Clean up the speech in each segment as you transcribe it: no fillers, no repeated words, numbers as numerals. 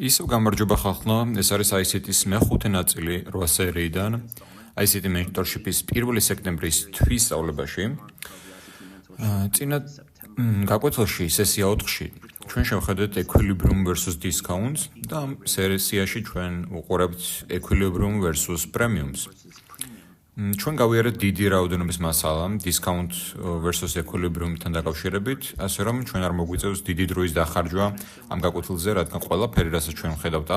ისევ გამარჯობა ხალხო, ეს არის ICT-ის მეხუთე ნაწილი 8 სერიიდან, ICT Mentorship-ის 1 სექტემბრის თვის სწავლებაში. წინა გაკვეთილში, სესია 4-ში, ჩვენ შევხედეთ Equilibrium versus Discounts და ამ სესიაში ჩვენ უყურებთ Equilibrium versus Premiums. ჩვენ გავიარეთ დიდი რაოდენობის მასალა discount versus equilibrium-თან დაკავშირებით, ასე რომ ჩვენ არ მოგვიწევს დიდი დროის დახარჯვა ამ გაკვეთილზე, რადგან ყველაფერი, რასაც ჩვენ ვხედავთ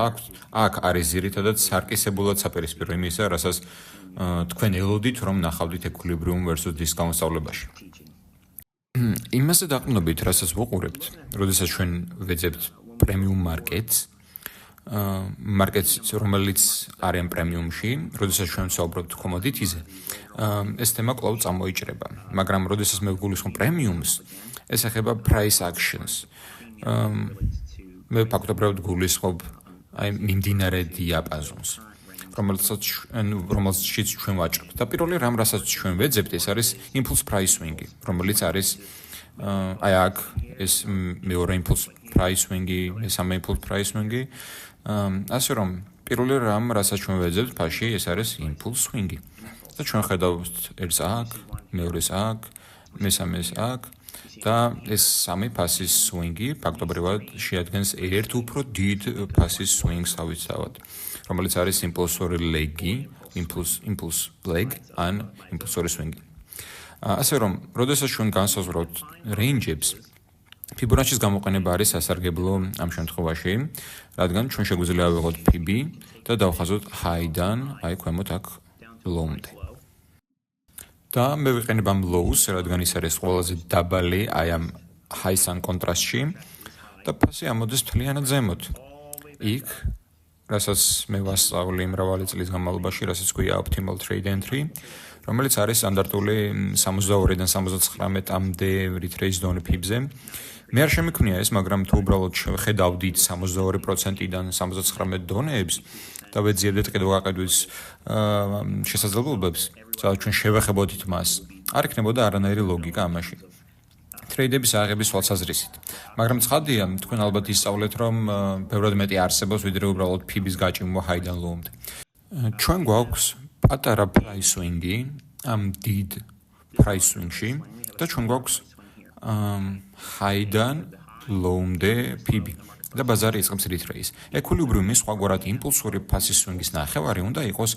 აქ არის ძირითადად სარკისებულად საპირისპირო იმისა, რასაც თქვენ ელოდით, რომ ნახავდით equilibrium versus discount სწავლებაში. იმაზე დაყრდნობით, რასაც ვუყურებთ, როდესაც ჩვენ ვეძებთ premium markets, markets, რომელიც არიან პრემიუმში, როდესაც ჩვენ ვსაუბრობთ commodity-ზე, ეს თემა კვლავ წამოიჭრება. მაგრამ როდესაც მე ვგულისხმობ პრემიუმს, ეს ეხება price actions. მე ფაქტობრივად გულისხმობ აი მიმდინარე დიაპაზონს, რომელშიც ჩვენ ვაჭრობთ. და პირველი რამ, რასაც ჩვენ ვეძებთ, ეს არის impulse price swing, რომელიც არის აი აქ ეს მეორე impulse price swing, მესამე impulse price swing. ასე რომ პირველი რამ, რასაც ჩვენ ვეძებთ ფასში, ეს არის impulse swing. და ჩვენ ხედავთ ერთს აქ, მეორეს აქ, მესამეს აქ და ეს სამი ფასის swing-ი ფაქტობრივად შეადგენს ერთ უფრო დიდ ფასის swing-ს თავისთავად, რომელიც არის impulsori leg-ი, impulse leg ან impulsori swing-ი. ასე რომ, როდესაც ჩვენ განსაზღვრავთ range-ებს, Fibonacci-ის გამოყენება არის სასარგებლო ამ შემთხვევაში, რადგან ჩვენ შეგვიძლია ავიღოთ PB და დავხაზოთ high-დან, აი ქვემოთ აქ low-მდე. და მე ვიყენებ ამ low-ს, რადგან ის არის ყველაზე დაბალი აი ამ high-სან კონტრასტში და ფასი ამოდის მთლიანად ზემოთ. იქ, რასაც მე ვასწავლი მრავალი წლის განმავლობაში, რასაც ქვია optimal trade entry, რომელიც არის სტანდარტული 62-დან 79-მდე retrace zone PB-ზე. მე არ შემიქმნია ეს, მაგრამ თუ უბრალოდ ხედავდით 62%-დან 79 დონეებს და ვეძიებდეთ კიდევ გაყიდვის შესაძლებლობებს, სადაც ჩვენ შევეხებოდით მას, არ იქნებოდა არანაირი ლოგიკა ამაში. ტრეიდების აღების თვალსაზრისით. მაგრამ ცხადია, თქვენ ალბათ ისწავლეთ, რომ ბევრად მეტი არსებობს, ვიდრე უბრალოდ PB-ს გაჭიმვა high-დან low-მდე. ჩვენ გვაქვს პატარა price swing-ი ამ დიდ price swing-ში და ჩვენ გვაქვს high-დან low-მდე PB და ბაზარი იწყებს retrace. Equilibrium-ის სხვაგვარად იმპულსური ფასის swing-ის ნახევარი უნდა იყოს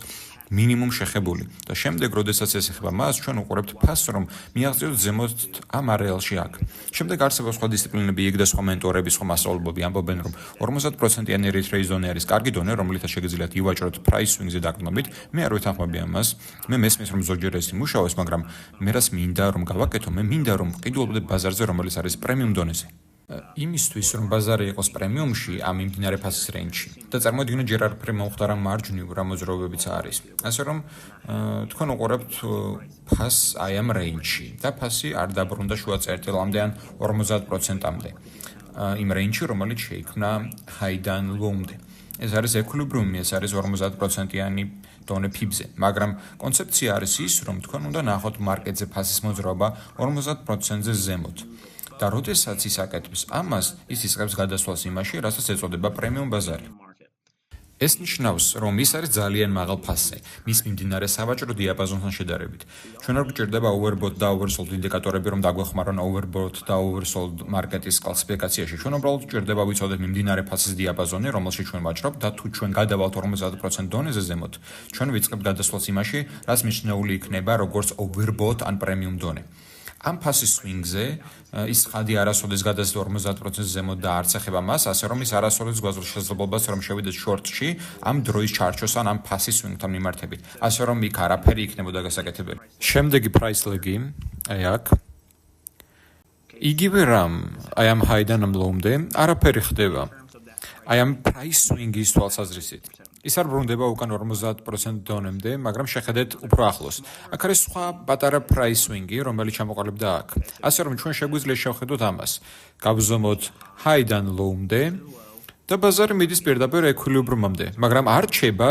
მინიმუმ შეხებული და შემდეგ, როდესაც ეს ეხება მას, ჩვენ უყურებთ ფასს, რომ მიაღწიოთ ზემოთ ამ არეალში აქ. შემდეგ არსებობს სხვა დისციპლინები, იქ და სხვა მენტორები, სხვა მასწავლებლები ამბობენ, რომ 50%-იანი retrace zone არის კარგი დონე, რომელითაც შეგიძლიათ ივაჭროთ price swing-ზე დაყრდნობით. მე არ ვეთანხმები ამას. მე მესმის, რომ ზოგჯერ ეს იმუშავოს, მაგრამ მე რას მინდა რომ გავაკეთო, მე მინდა რომ ყიდულობდე ბაზარზე, რომელიც არის პრემიუმ დონეზე. იმისთვის, რომ ბაზარი იყოს პრემიუმში, ამ მიმდინარე ფასის რეინჯში და წარმოიდგინეთ ჯერ არაფერი მომხდარა მარჯვნივ რა მოძრაობებიც არის. ასე რომ თქვენ უყურებთ ფასს აი ამ რეინჯში და ფასი არ დაბრუნდა შუა წერტილამდე ან 50%-მდე. იმ რეინჯში, რომელიც შეიქმნა high-დან low-მდე. ეს არის equilibrium-ი, ეს არის 50%-იანი დონე PB-ზე, მაგრამ კონცეფცია არის ის, რომ თქვენ უნდა ნახოთ მარკეტზე ფასის მოძრაობა 50%-ზე ზემოთ. და როდესაც ის აკეთებს ამას, ის იწყებს გადასვლას იმაში, რასაც ეწოდება პრემიუმ ბაზარი. ეს ნიშნავს, რომ ის არის ძალიან მაღალ ფასზე, მის მიმდინარე სავაჭრო დიაპაზონთან შედარებით. ჩვენ არ გვჭირდება overbought და oversold ინდიკატორები, რომ დაგვეხმარონ overbought და oversold მარკეტის კლასიფიკაციაში. ჩვენ უბრალოდ გვჭირდება ვიცოდეთ მიმდინარე ფასის დიაპაზონი, რომელშიც ჩვენ ვაჭრობთ და თუ ჩვენ გადავალთ 50% დონეზე ზემოთ, ჩვენ ვიწყებთ გადასვლას იმაში, რაც მიჩნეული იქნება როგორც overbought ან პრემიუმ დონე. ამ ფასის swing-ზე ის ხადი არასოდეს გადასცდა 50%-ზე ზემოთ და არც ეხება მას, ასე რომ ის არასოდეს გვაძლევს შესაძლებლობას, რომ შევიდეთ short-ში ამ დროის ჩარჩოს ან ამ ფასის swing-თან მიმართებით. ასე რომ იქ არაფერი იქნებოდა გასაკეთებელი. შემდეგი price leg-ი, აი აქ. იგივე რამ, აი ამ high-დან ამ low-მდე არაფერი ხდება. აი ამ price swing-ის თვალსაზრისით. ის არ ბრუნდება უკან 50% დონემდე, მაგრამ შეხედეთ უფრო ახლოს. აქ არის სხვა პატარა price swing-ი, რომელიც ჩამოყალიბდა აქ. ასე რომ ჩვენ შეგვიძლია შევხედოთ ამას. გავზომოთ high-დან low-მდე და ბაზარი მიდის პირდაპირ equilibrium-მდე, მაგრამ არ რჩება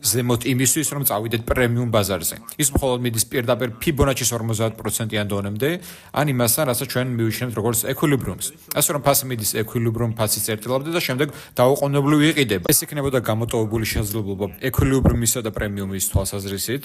ზემოთ იმისთვის, რომ წავიდეთ პრემიუმ ბაზარზე. ის მხოლოდ მიდის პირდაპირ ფიბონაჩის 50%-იან დონემდე, ან იმასთან, რასაც ჩვენ მივიშნებთ როგორც ექვილიბრიუმს. ასე რომ ფასი მიდის ექვილიბრიუმ ფასის წერტილამდე და შემდეგ დაუყოვნებლივ იყიდება. ეს იქნებოდა გამოტოვებული შესაძლებლობა ექვილიბრიუმისა და პრემიუმის თვალსაზრისით.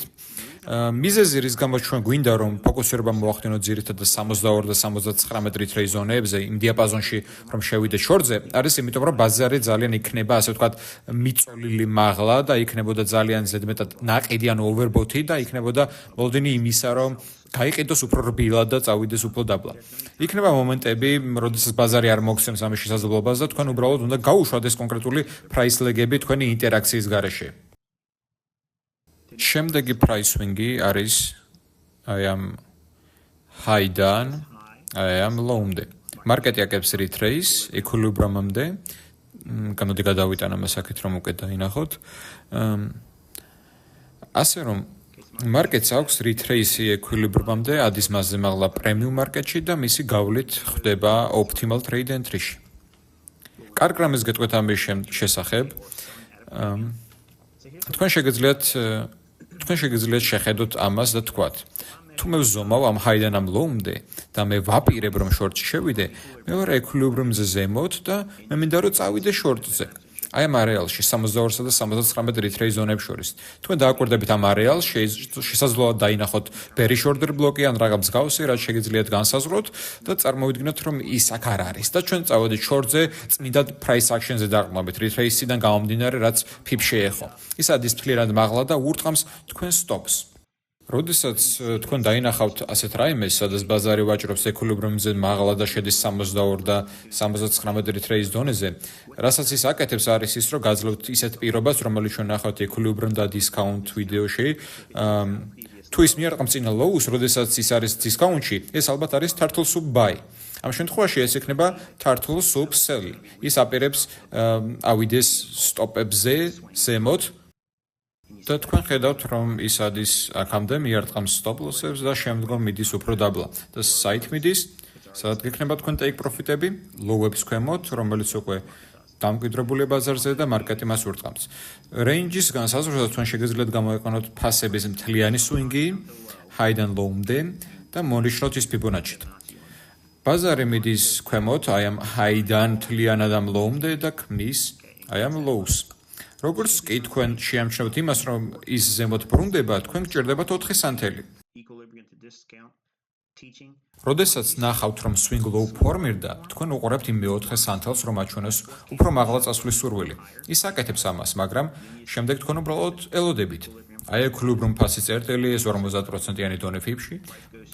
მიზეზი, რის გამოც ჩვენ გვინდა რომ ფოკუსირება მოახდინოთ ძირითადად 62 და 79 მეტრითრეის ზონეებზე, იმ დიაპაზონში რომ შევიდეთ შორტზე, არის იმიტომ რომ ბაზარი ძალიან იქნება, ასე ვთქვათ, მიწოლილი მაღლა და იქნებოდა ძალიან ზედმეტად ნაყიდი ან ოვერბოთი და იქნებოდა მოლოდინი იმისა, რომ გაიყიდოს უფრო რბილად და წავიდეს უფრო დაბლა. იქნება მომენტები, როდესაც ბაზარი არ მოგცემს ამის შესაძლებლობას და თქვენ უბრალოდ უნდა გაუშვათ ეს კონკრეტული price leg-ები თქვენი ინტერაქციის გარეშე. შემდეგი price swing-ი არის აი ამ high-დან აი ამ low-მდე. მარკეტი აკეთებს retrace equilibrium-მდე. გამოდი გადავიტან ამას აქეთ რომ უკეთ დაინახოთ. ასე რომ მარკეტს აქვს retrace equilibrium-მდე ადის მასზე მაღლა premium მარკეტში და მისი გავლით ხდება optimal trade entry-ში. კარგ რამეს გეტყვით ამის შესახებ. თქვენ შეგიძლიათ შეხედოთ ამას და თქვათ თუ მე ვზომავ ამ high-დან ამ low-მდე და მე ვაპირებ რომ short-ში შევიდე, მე ვარ equilibrium-ზე ზემოთ და მე მინდა რომ წავიდე short-ზე. აი ამ არეალში 62 და 79 retrace ზონებს შორის. თქვენ დააკვირდებით ამ არეალს, შესაძლოა დაინახოთ bearish order ბლოკი ან რაღაც მსგავსი, რაც შეგიძლიათ განსაზღვროთ და წარმოვიდგინოთ რომ ის აქ არ არის და ჩვენ წავედით short-ზე წმინდა price action-ზე დაყრდნობით retrace-დან გამომდინარე, რაც ფიფ შეეხო. ის ადის მთლიანად მაღლა და ურტყამს თქვენ stops. როდესაც თქვენ დაინახავთ ასეთ რაიმეს, სადაც ბაზარი ვაჭრობს equilibrium-ზე მაღლა და შედის 62 და 79 retrace ზონეზე, რასაც ის აკეთებს არის ის, რომ გაძლევთ ისეთ პირობას, რომელიც ჩვენ ნახავთ equilibrium და discount ვიდეოში. თუ ის მიარტყამს წინა low-ს, როდესაც ის არის discount-ში, ეს ალბათ არის turtle soup buy. ამ შემთხვევაში ეს იქნება turtle soup sell. ის აპირებს ავიდეს stop-ებზე ზემოთ. და თქვენ ხედავთ რომ ის ადის აქამდე მიარტყამს stop loss-ებს და შემდგომ მიდის უფრო დაბლა და side მიდის, სადაც გექნება თქვენ take profit-ები low-ების ქვემოთ, რომელიც უკვე დამკვიდრებულია ბაზარზე და მარკეტი მას ურტყამს. Range-ის განსაზღვრად თქვენ შეგიძლიათ გამოიყენოთ ფასების მთლიანი swing-ი high-დან low-მდე და მონიშნოთ ის Fibonacci-ით. ბაზარი მიდის ქვემოთ, აი ამ high-დან მთლიანად ამ low-მდე და ქმნის აი ამ low-ს. როგორც კი თქვენ შეამჩნევთ იმას, რომ ის ზემოთ ბრუნდება, თქვენ გჭირდებათ 4 სანთელი. როდესაც ნახავთ, რომ swing low ფორმირდა, თქვენ უყურებთ იმ მე-4 სანთელს, რომ აჩვენოს უფრო მაღლა წასვლის სურვილი. ის აკეთებს ამას, მაგრამ შემდეგ თქვენ უბრალოდ ელოდებით. აი equilibrium ფასის წერტილი, ეს 50%-იანი დონე ფიფში.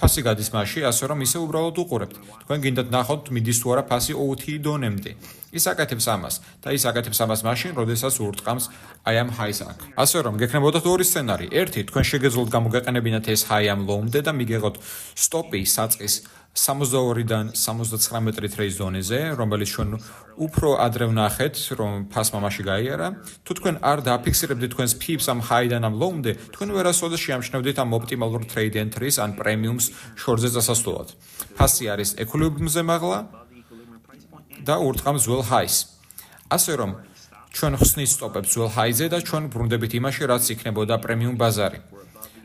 ფასი გადის მასში, ასე რომ ისე უბრალოდ უყურებთ. თქვენ გინდათ ნახოთ, მიდის თუ არა ფასი OT დონემდე. ის აკეთებს ამას და ის აკეთებს ამას მაშინ, როდესაც ურტყამს აი ამ high-ს აქ. ასე რომ გექნებოდათ ორი სცენარი. ერთი, თქვენ შეგეძლოთ გამოგეყენებინათ ეს high ამ low-მდე და მიგეღოთ stop-ი საწყის 62-დან 79 retrace ზონეზე, რომელიც ჩვენ უფრო ადრე ვნახეთ, რომ ფასმა მასში გაიარა. თუ თქვენ არ დააფიქსირებდით თქვენს pips ამ high-დან ამ low-მდე, თქვენ ვერასოდეს შეამჩნევდით ამ optimal trade entry-ს ან premiums short-ზე წასასვლელად. ფასი არის equilibrium-ზე მაღლა და ურტყამს ძველ high-ს. ასე რომ ჩვენ ხსნით stop-ებს ძველ high-ზე და ჩვენ ბრუნდებით იმაში, რაც იქნებოდა premium ბაზარი.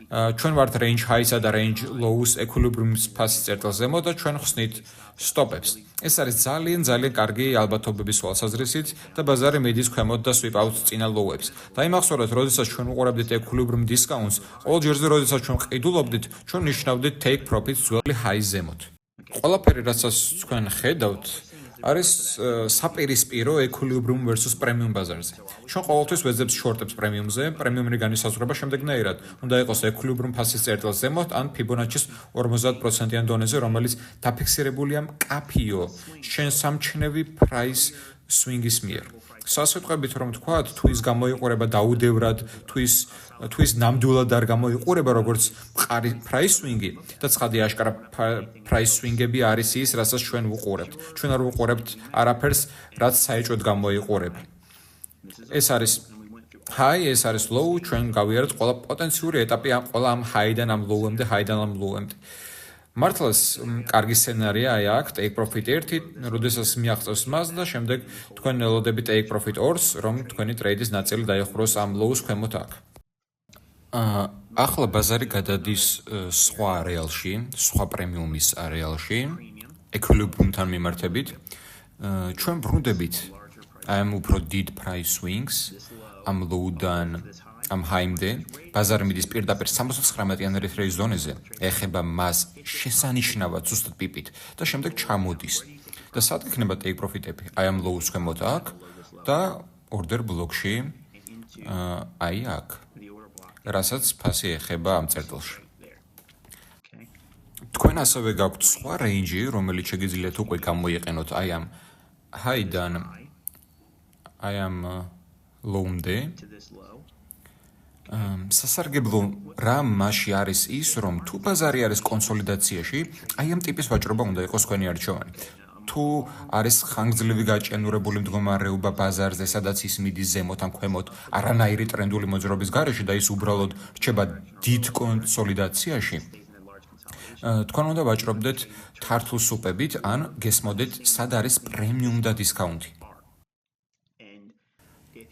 ჩვენ ვართ range high-სა და range low-ს equilibrium-ის ფასის წერტილს ზემოთ და ჩვენ ხსნით stop-ებს. ეს არის ძალიან კარგი ალბათობების თვალსაზრისით და ბაზარი მიდის ქვემოთ და sweep out წინა low-ებს. დაიმახსოვრეთ, როდესაც ჩვენ უყურებდით equilibrium discounts, ყოველ ჯერზე როდესაც ჩვენ ყიდულობდით, ჩვენ ნიშნავდით take profit-ს ძველი high-ს ზემოთ. ყველაფერი, რასაც თქვენ ხედავთ, არის საპირისპირო equilibrium versus premium ბაზარზე. ჩვენ ყოველთვის ვეძებთ short-ებს premium-ზე, premium-ი განისაზღვრება შემდეგნაირად. უნდა იყოს equilibrium ფასის წერტილს ზემოთ ან Fibonacci-ს 50%-იან დონეზე, რომელიც დაფიქსირებულია მკაფიო შემსამჩნევი price swing-ის მიერ. სასიტყვებით რომ თქვათ, თუ ის გამოიყურება დაუდევრად, თუ ის ნამდვილად არ გამოიყურება როგორც მყარი price swing-ი და ცხადია აშკარა price swing-ები არის ის, რასაც ჩვენ ვუყურებთ. ჩვენ არ ვუყურებთ არაფერს, რაც საეჭვოდ გამოიყურება. ეს არის high, ეს არის low, ჩვენ გავიარეთ ყველა პოტენციური ეტაპი ამ ყველა ამ high-დან ამ low-ემდე, high-დან ამ low-ემდე. მართლაც კარგი სცენარია აი აქ take profit 1, როდესაც მიაღწევს მას და შემდეგ თქვენ ელოდებით take profit 2-ს, რომ თქვენი ტრეიდის ნაწილი დაიხუროს ამ low-ს ქვემოთ აქ. ახლა ბაზარი გადადის სხვა არეალში, სხვა პრემიუმის არეალში, equilibrium-თან მიმართებით. ჩვენ ბრუნდებით ამ უფრო დიდ price swings, ამ low-დან ამ high-მდე, ბაზარი მიდის პირდაპირ 79 retrace ზონეზე, ეხება მას შესანიშნავად ზუსტად პიპით და შემდეგ ჩამოდის. და სად გექნება take profit-ები? აი ამ low-ს ქვემოთ აქ და order block-ში აი აქ. რასაც ფასი ეხება ამ წერტილში. თქვენ ასევე გაქვთ სხვა range-ი, რომელიც შეგიძლიათ უკვე გამოიყენოთ აი ამ high-დან აი ამ low-მდე. სასარგებლო რა მასში არის ის, რომ თუ ბაზარი არის კონსოლიდაციაში, აი ამ ტიპის ვაჭრობა უნდა იყოს თქვენი არჩევანი. თუ არის ხანგრძლივი გაჭიანურებული მდგომარეობა ბაზარზე, სადაც ის მიდის ზემოთ ან ქვემოთ, არანაირი ტრენდული მოძრაობის გარეშე და ის უბრალოდ რჩება დიდ კონსოლიდაციაში, თქვენ უნდა ვაჭრობდეთ თართულ სუპებით ან გესმოდეთ, სად არის პრემიუმ და დისკაუნტი.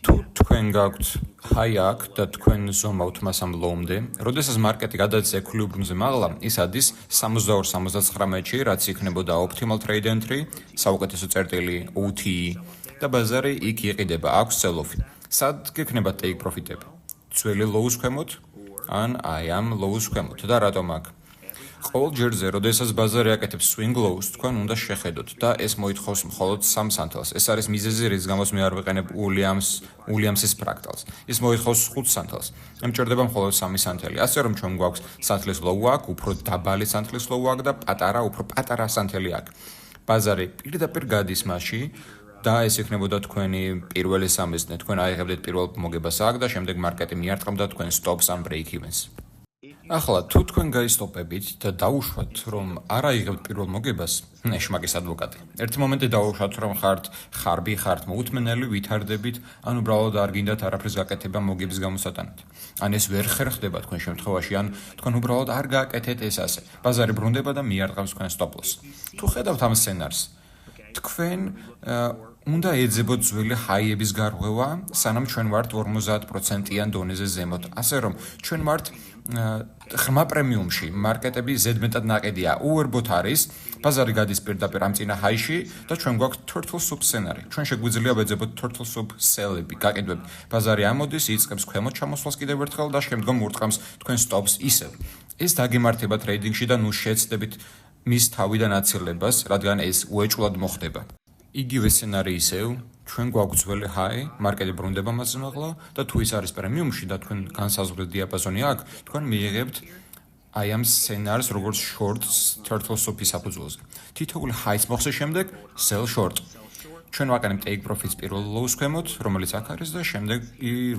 თუ თქვენ გაქვთ high აქ და თქვენ ზომავთ მას ამ low-მდე, როდესაც მარკეტი გადადის equilibrium-ზე მაღლა, ის ადის 62-79-ში, რაც იქნებოდა optimal trade entry, საუკეთესო წერტილი OTE და ბაზარი იქ იყიდება, აქვს sell-off-ი. სად გექნება take profit-ები? ძველი low-ს ქვემოთ ან აი ამ low-ს ქვემოთ და რატომ აქ? ყოველ ჯერზე, როდესაც ბაზარი აკეთებს swing lows, თქვენ უნდა შეხედოთ და ეს მოითხოვს მხოლოდ 3 სანთელს. ეს არის მიზეზი, რის გამოც მე არ ვიყენებ უილიამსის ფრაქტალს. ის მოითხოვს 5 სანთელს. მჭირდება მხოლოდ 3 სანთელი. ასე რომ ჩვენ გვაქვს სანთლის low აქ, უფრო დაბალი სანთლის low აქ და უფრო პატარა სანთელი აქ. ბაზარი პირდაპირ გადის მასში და ეს იქნებოდა თქვენი პირველი სამიზნე. თქვენ აიღებდეთ პირველ მოგებას აქ და შემდეგ მარკეტი მიარტყამდა თქვენ stops ან break evens. ახლა თუ თქვენ გაისტოპებით და დაუშვათ, რომ არ აიღებთ პირველ მოგებას, ეშმაკის ადვოკატი. ერთი მომენტი დაუშვათ, რომ ხარბი ხართ მოუთმენელი, ვითარდებით, ან უბრალოდ არ გინდათ არაფრის გაკეთება მოგების გამოსატანად. ან ეს ვერ ხერხდება თქვენ შემთხვევაში, ან თქვენ უბრალოდ არ გააკეთეთ ეს ასე. ბაზარი ბრუნდება და მიარტყავს თქვენ stop loss. თუ ხედავთ ამ სცენარს, თქვენ უნდა ეძებოთ ძველი high-ების გარღვევა, სანამ ჩვენ ვართ 50%-იან დონეზე ზემოთ. ასე რომ ჩვენ ვართ ღრმა პრემიუმში, მარკეტები ზედმეტად ნაყედია, უერბოთ არის, ბაზარი გადის პირდაპირ ამ წინა high-ში და ჩვენ გვაქვს turtle soup სცენარი. ჩვენ შეგვიძლია ვეძებოთ turtle soup sell-ები, გაკიდვები. ბაზარი ამოდის, იწყებს ქვემოთ ჩამოსვლას კიდევ ერთხელ და შემდგომ ურტყამს თქვენ stops ისევ. ეს დაგემართება ტრეიდინგში და ნუ შეეცდებით მის თავიდან აცილებას, რადგან ეს უეჭვლად მოხდება. იგივე სცენარი ისევ, ჩვენ გვაქვს ძველი high, მარკეტი ბრუნდება მასზე მაღლა და თუ ის არის პრემიუმში და თქვენ განსაზღვრეთ დიაპაზონი აქ, თქვენ მიიღებთ აი ამ სცენარს როგორც short turtle soup-ის საფუძველზე. თითოეული high-ს მოხსნის შემდეგ sell short. ჩვენ ვაყენებთ take profits პირველ low-ს ქვემოთ, რომელიც აქ არის და შემდეგ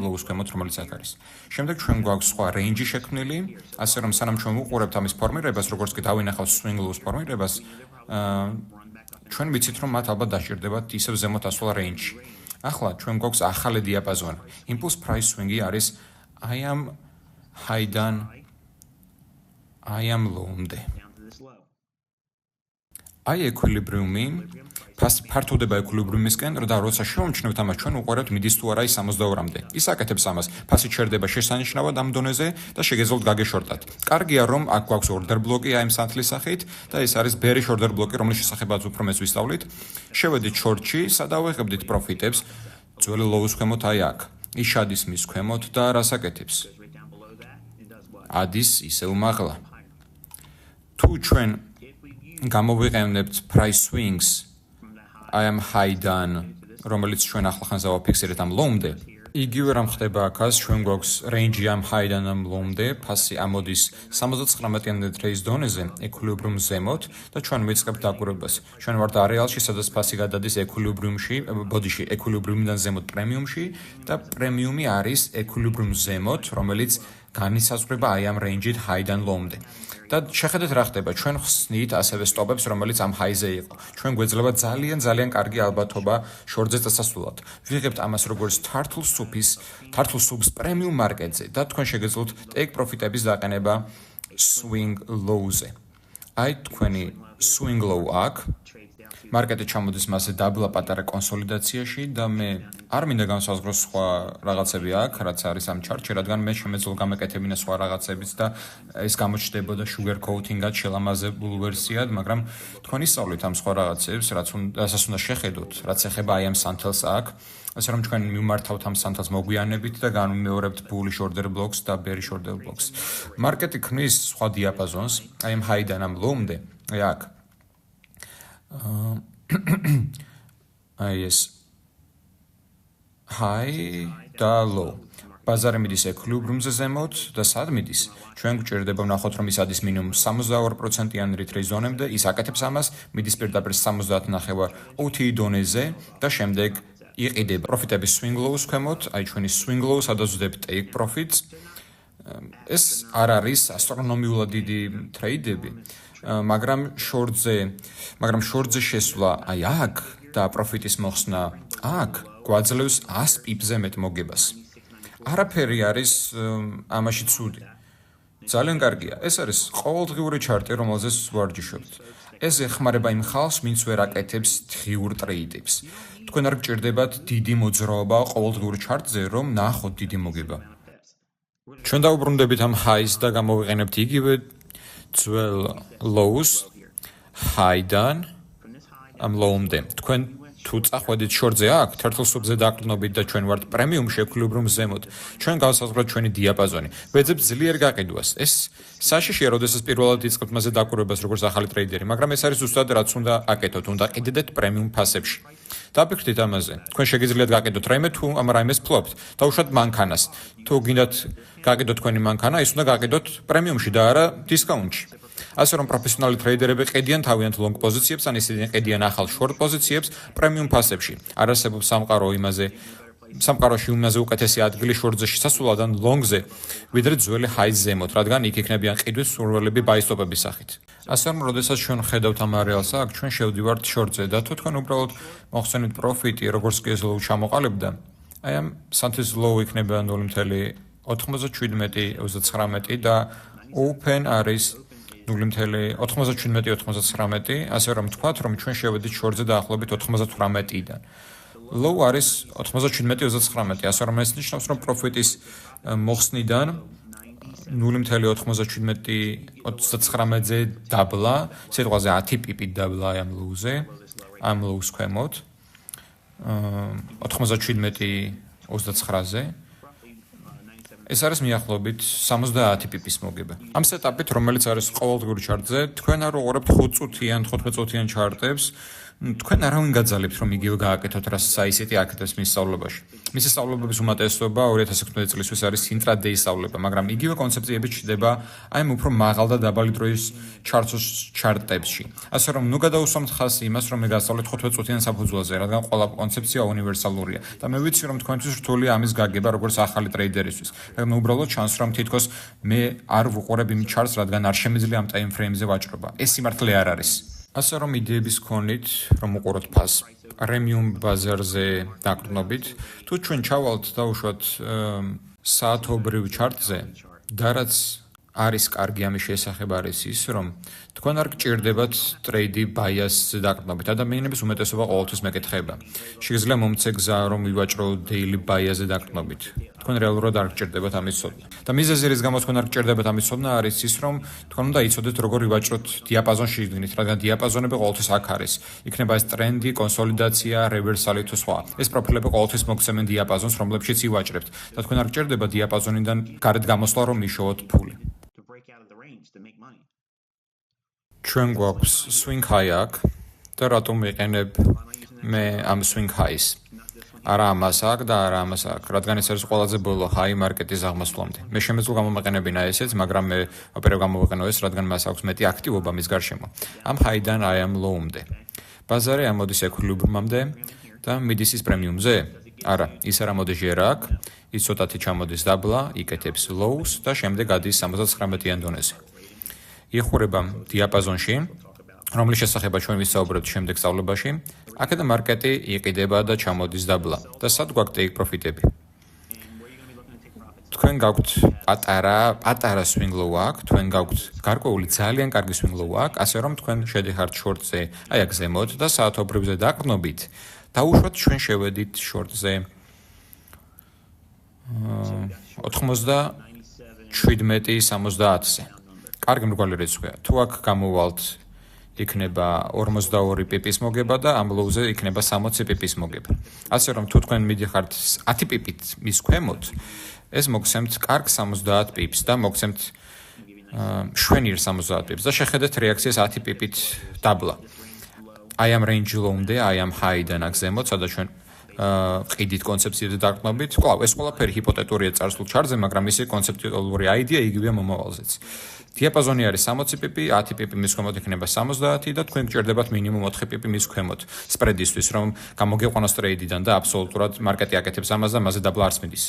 low-ს ქვემოთ, რომელიც აქ არის. შემდეგ ჩვენ გვაქვს სხვა range-ი შექმნილი, ასე რომ სანამ ჩვენ ვუყურებთ ამის ფორმირებას, როგორც კი დავინახავთ swing low-ს ფორმირებას, ჩვენ ვიცით, რომ მათ ალბათ დაჭირდებათ ისევ ზემოთ ასვლა range-ში. ახლა ჩვენ გვაქვს ახალი დიაპაზონი. Impulse price swing-ი არის აი ამ high-დან აი ამ low-მდე. აი equilibrium-ი ფართოვდება equilibrium-ისკენ და როცა შევამჩნევთ ამას, ჩვენ უყურებთ მიდის თუ არა 62-მდე. ის აკეთებს ამას, ფასი ჩერდება შესანიშნავად ამ დონეზე და შეგეძლოთ გაგეშორტათ. კარგია, რომ აქ გვაქვს order block-ი აი ამ სანთლის სახით და ეს არის bearish order block-ი, რომლის შესახებაც უფრო მეც ვისწავლით. შევედით short-ში, სადავიღებდით profit-ებს, ძველი low-ს ქვემოთ აი აქ. ის შედის მის ქვემოთ და რას აკეთებს? ადის ისევ მაღლა. თუ ჩვენ გამოვიყენებთ price swings აი ამ high-დან, რომელიც ჩვენ ახლახანს დავაფიქსირეთ ამ low-მდე, იგივე რამ ხდება აქაც, ჩვენ გვაქვს range-ი ამ high-დან ამ low-მდე, ფასი ამოდის 79-იან retrace დონეზე, equilibrium ზემოთ და ჩვენ ვიწყებთ დაკვირვებას. ჩვენ ვართ არეალში, სადაც ფასი გადადის equilibrium-ში, ბოდიში, equilibrium-დან ზემოთ პრემიუმში და პრემიუმი არის equilibrium ზემოთ, რომელიც განისაზღვრება აი ამ range-ით high-დან low-მდე. და შეხედეთ რა ხდება, ჩვენ ხსნით ასევე სტოპებს, რომელიც ამ high-ზე იყო. ჩვენ გვეძლება ძალიან კარგი ალბათობა short-ზე წასასვლელად. ვიღებთ ამას როგორც turtle soup-ს პრემიუმ მარკეტზე და თქვენ შეგეძლოთ take profit-ების დაყენება swing low-ზე. აი თქვენი swing low აქ მარკეტი ჩამოდის მასე დაბლა პატარა კონსოლიდაციაში და მე არ მინდა განსაზღვროს სხვა რაღაცები აქ, რაც არის ამ ჩარტში, რადგან მე შემეძლო გამეკეთებინა სხვა რაღაცებიც და ეს გამოჩნდებოდა sugar coating-ად შელამაზებულ ვერსიად, მაგრამ თქვენ ისწავლით ამ სხვა რაღაცებს, რასაც უნდა შეხედოთ, რაც ეხება აი ამ სანთელს აქ. ასე რომ თქვენ მიმართავთ ამ სანთელს მოგვიანებით და განმეორებთ bullish order blocks და bearish order blocks. მარკეტი ქმნის სხვა დიაპაზონს, აი ამ high-დან ამ low-მდე, აი აქ. ეს high და low. ბაზარი მიდის equilibrium-ზე ზემოთ და სად მიდის? ჩვენ გვჭირდება ვნახოთ, რომ ის ადის მინიმუმ 62%-იან retrace ზონემდე, ის აკეთებს ამას, მიდის პირდაპირ 70.5 OTE დონეზე და შემდეგ იყიდება პროფიტების swing lows ქვემოთ, აი ჩვენი swing lows ადაზვდებით take profits. ეს არ არის ასტრონომიულად დიდი ტრეიდები, მაგრამ short-ზე შესვლა აი აქ და პროფიტის მოხსნა აქ გვაძლევს 100 პიპზე მეტ მოგებას. არაფერი არის ამაში ცუდი. ძალიან კარგია. ეს არის ყოველდღიური ჩარტი, რომელზეც ვარჯიშობთ. ეს ეხმარება იმ ხალხს, ვინც ვერ აკეთებს დღიურ ტრეიდებს. თქვენ არ გჭირდებათ დიდი მოძრაობა ყოველდღიურ ჩარტზე, რომ ნახოთ დიდი მოგება. ჩვენ დაუბრუნდებით ამ highs და გამოვიყენებთ იგივე ძველ lows high-დან ამ low-მდე. თქვენ თუ წახვედით short-ზე აქ, turtle soup-ზე დაყრდნობით და ჩვენ ვართ პრემიუმში equilibrium ზემოთ, ჩვენ გავსაზღვროთ ჩვენი დიაპაზონი. ვეძებთ ძლიერ გაყიდვას. ეს საშიშია, როდესაც პირველად იწყებთ მასზე დაკვირვებას როგორც ახალი ტრეიდერი, მაგრამ ეს არის ზუსტად რაც უნდა აკეთოთ, უნდა ყიდდეთ პრემიუმ ფასებში. დაფიქრდით ამაზე. თქვენ შეგიძლიათ გაყიდოთ რაიმე თუ ამ რაიმეს ფლობთ. დაუშვათ მანქანას. თუ გინდათ გაყიდოთ თქვენი მანქანა, ის უნდა გაყიდოთ პრემიუმში და არა დისკაუნტში. ასე რომ პროფესიონალი ტრეიდერები ყიდიან თავიანთ long პოზიციებს, ან ისინი ყიდიან ახალ short პოზიციებს პრემიუმ ფასებში. არ არსებობს სამყაროში იმაზე უკეთესი ადგილი short-ზე შესასვლელად ან long-ზე, ვიდრე ძველი high-ს ზემოთ, რადგან იქ იქნებიან ყიდვის სურვილები buy stop-ების სახით. ასე რომ, როდესაც ჩვენ ხედავთ ამ არეალს აქ, ჩვენ შევდივართ short-ზე და თუ თქვენ უბრალოდ მოხსენით პროფიტი, როგორც კი ეს low ჩამოყალიბდა, აი ამ სანთლის low იქნება 0.97-39 და open არის 0.97-99, ასე რომ თქვათ, რომ ჩვენ შევედით short-ზე დაახლოებით 98-დან. low არის 97-29, ასე რომ ეს ნიშნავს, რომ პროფიტის მოხსნიდან 0.97-29-ზე დაბლა, სიტყვაზე 10 პიპით დაბლა ამ low-ზე, ამ low-ს ქვემოთ, 97-29-ზე. ეს არის მიახლოებით 70 პიპის მოგება. ამ სეტაპით, რომელიც არის ყოველდღიურ ჩარტზე, თქვენ არ უყურებთ 5 წუთიან, 15 წუთიან ჩარტებს, თქვენ არავინ გაძალებთ, რომ იგივე გააკეთოთ, რაც საისეთი აკეთებს მის სწავლებაში. მისი სწავლების უმეტესობა 2016 წლისთვის არის intraday სწავლება, მაგრამ იგივე კონცეფციები ჩნდება აი ამ უფრო მაღალ და დაბალი დროის ჩარტებში. ასე რომ, ნუ გადაუსვამთ ხაზს იმას, რომ მე გასწავლეთ 15 წუთიან საფუძველზე, რადგან ყველა კონცეფცია უნივერსალურია და მე ვიცი, რომ თქვენთვის რთულია ამის გაგება როგორც ახალი ტრეიდერისთვის. მაგრამ უბრალოდ ჩანს, რომ თითქოს მე არ ვუყურებ იმ ჩარტს, რადგან არ შემიძლია ამ time frame-ზე ვაჭრობა. ეს სიმართლე არ არის. ასე რომ იდეების ქონით, რომ უყუროთ ფასს პრემიუმ ბაზარზე დაყრდნობით, თუ ჩვენ ჩავალთ დაუშვათ საათობრივ ჩარტზე და რაც არის კარგი ამის შესახებ არის ის, რომ თქვენ არ გჭირდებათ ტრეიდი ბაიასზე დაყრდნობით. ადამიანების უმეტესობა ყოველთვის მეკითხება. შეგიძლია მომცე გზა, რომ ვივაჭრო daily ბაიასზე დაყრდნობით. თქვენ რეალურად არ გჭირდებათ ამის ცოდნა. და მიზეზი რის გამო თქვენ არ გჭირდებათ ამის ცოდნა არის ის, რომ თქვენ უნდა იცოდეთ როგორ ვივაჭროთ დიაპაზონში იდგინით, რადგან დიაპაზონები ყოველთვის აქ არის. იქნება ეს ტრენდი, კონსოლიდაცია, რევერსალი თუ სხვა. ეს პროფილები ყოველთვის მოგცემენ დიაპაზონს, რომლებშიც ივაჭრებთ და თქვენ არ გჭირდებათ დიაპაზონიდან გარეთ გამოსვლა, რომ მიშოვოთ ფული. ჩვენ გვაქვს swing high აქ და რატომ ვიყენებ მე ამ swing highs? არა ამას აქ და არა ამას აქ, რადგან ეს არის ყველაზე ბოლო high მარკეტის აღმასვლამდე. მე შემეძლო გამომეყენებინა ესეც, მაგრამ მე ოპერებ გამოვიყენო ეს, რადგან მას აქვს მეტი აქტივობა მის გარშემო. ამ high-დან აი ამ low-მდე. ბაზარი ამოდის equilibrium-მდე და მიდის ის პრემიუმზე? არა, ის არ ამოდის ჯერ აქ, ის ცოტათი ჩამოდის დაბლა, იკეთებს lows და შემდეგ გადის 79-იან დონეზე. იხურება დიაპაზონში, რომლის შესახება ჩვენ ვისაუბრებთ შემდეგ სწავლებაში, აქედან მარკეტი იყიდება და ჩამოდის დაბლა და სად გვაქვს take profit-ები. თქვენ გაქვთ პატარა swing low აქ, თქვენ გაქვთ გარკვეული ძალიან კარგი swing low აქ, ასე რომ თქვენ შედიხართ short-ზე, აი აქ ზემოთ და საათობრივზე დაყრდნობით, დაუშვათ ჩვენ შევედით short-ზე 97-70-ზე. კარგი მრგვალი რიცხვია. თუ აქ გამოვალთ, იქნება 42 პიპის მოგება და ამ low-ზე იქნება 60 პიპის მოგება. ასე რომ თუ თქვენ მიდიხართ 10 პიპით მის ქვემოთ, ეს მოგცემთ კარგ 70 პიპს და მოგცემთ შვენიერ 70 პიპს და შეხედეთ რეაქციას 10 პიპით დაბლა. აი ამ range low-მდე, აი ამ high-დან აქ ზემოთ, სადაც ჩვენ ყიდით კონცეფციაზე დაყრდნობით. კვლავ ეს ყველაფერი ჰიპოთეტურია წარსულ ჩარტზე, მაგრამ მისი კონცეპტუალური აიდეა იგივეა მომავალზეც. დიაპაზონი არის 60 პიპი, 10 პიპი მის ქვემოთ იქნება 70 და თქვენ გჭირდებათ მინიმუმ 4 პიპი მის ქვემოთ სპრედისთვის, რომ გამოგეყვანოს ტრეიდიდან და აბსოლუტურად მარკეტი აკეთებს ამას და მასზე დაბლა არც მიდის.